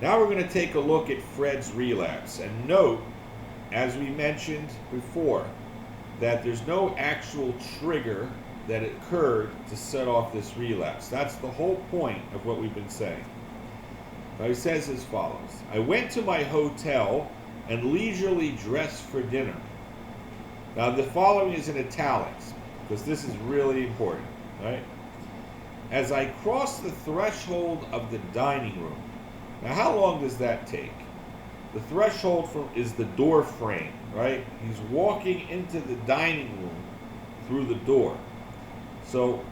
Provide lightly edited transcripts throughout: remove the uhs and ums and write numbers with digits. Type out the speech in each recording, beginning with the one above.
Now we're going to take a look at Fred's relapse. And note, as we mentioned before, that there's no actual trigger that occurred to set off this relapse. That's the whole point of what we've been saying. Now he says as follows: I went to my hotel and leisurely dressed for dinner. Now the following is in italics, because this is really important, right? As I crossed the threshold of the dining room. Now how long does that take? The threshold is the door frame, right? He's walking into the dining room through the door. So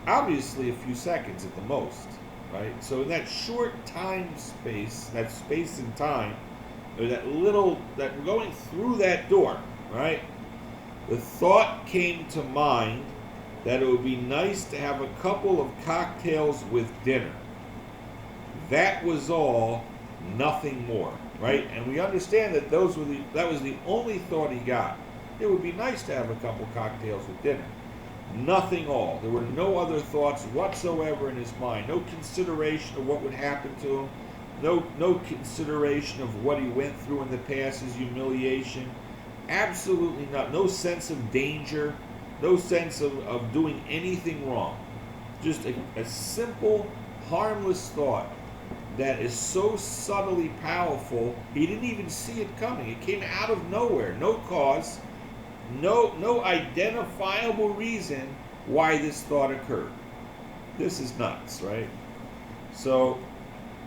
obviously a few seconds at the most, right? So in that short time space, that space in time, or that going through that door, right? The thought came to mind that it would be nice to have a couple of cocktails with dinner. That was all, nothing more, right? And we understand that that was the only thought he got. It would be nice to have a couple cocktails with dinner. Nothing all. There were no other thoughts whatsoever in his mind. No consideration of what would happen to him. No consideration of what he went through in the past, his humiliation. Absolutely not. No sense of danger. No sense of doing anything wrong. Just a simple, harmless thought that is so subtly powerful, he didn't even see it coming. It came out of nowhere. No cause. No identifiable reason why this thought occurred. This is nuts, right? So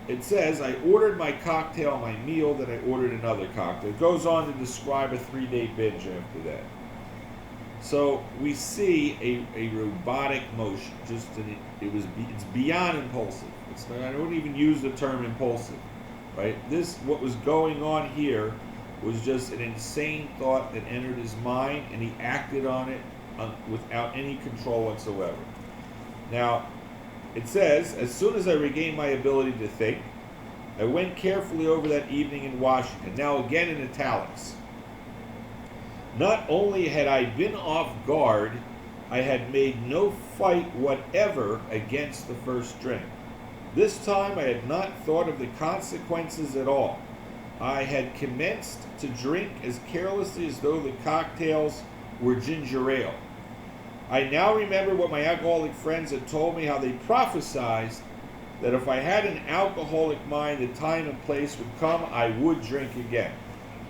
it says, I ordered my cocktail, my meal, then I ordered another cocktail. It goes on to describe a 3-day binge after that. So we see a robotic motion. It's beyond impulsive. I don't even use the term impulsive, right? What was going on here was just an insane thought that entered his mind, and he acted on it without any control whatsoever. Now, it says, as soon as I regained my ability to think, I went carefully over that evening in Washington. Now, again in italics. Not only had I been off guard, I had made no fight whatever against the first drink. This time I had not thought of the consequences at all. I had commenced to drink as carelessly as though the cocktails were ginger ale. I now remember what my alcoholic friends had told me, how they prophesied that if I had an alcoholic mind, the time and place would come, I would drink again.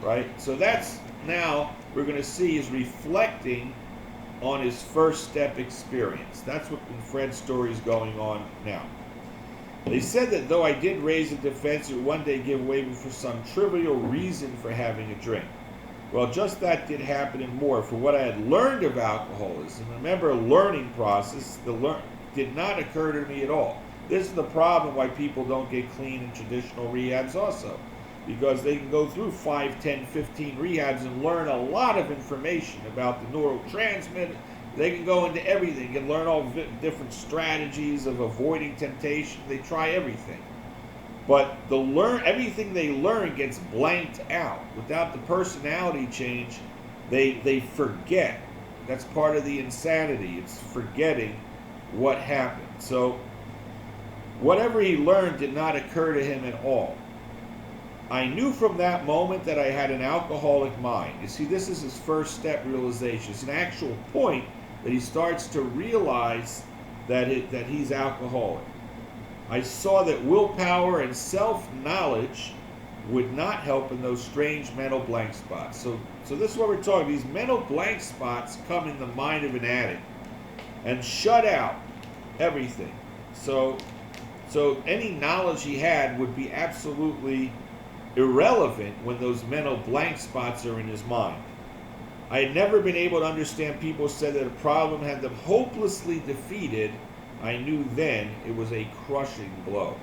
Right? So that's now we're going to see is reflecting on his first step experience. That's what in Fred's story is going on now. They said that though I did raise a defense, it would one day give way for some trivial reason for having a drink. Well, just that did happen and more. For what I had learned of alcoholism, remember, a learning process, did not occur to me at all. This is the problem why people don't get clean in traditional rehabs also. Because they can go through 5, 10, 15 rehabs and learn a lot of information about the neurotransmitter. They can go into everything and learn all different strategies of avoiding temptation. They try everything. But everything they learn gets blanked out. Without the personality change, they forget. That's part of the insanity. It's forgetting what happened. So whatever he learned did not occur to him at all. I knew from that moment that I had an alcoholic mind. You see, this is his first step realization. It's an actual point that he starts to realize that he's alcoholic. I saw that willpower and self-knowledge would not help in those strange mental blank spots. So this is what we're talking. These mental blank spots come in the mind of an addict and shut out everything. So any knowledge he had would be absolutely irrelevant when those mental blank spots are in his mind. I had never been able to understand people said that a problem had them hopelessly defeated. I knew then it was a crushing blow.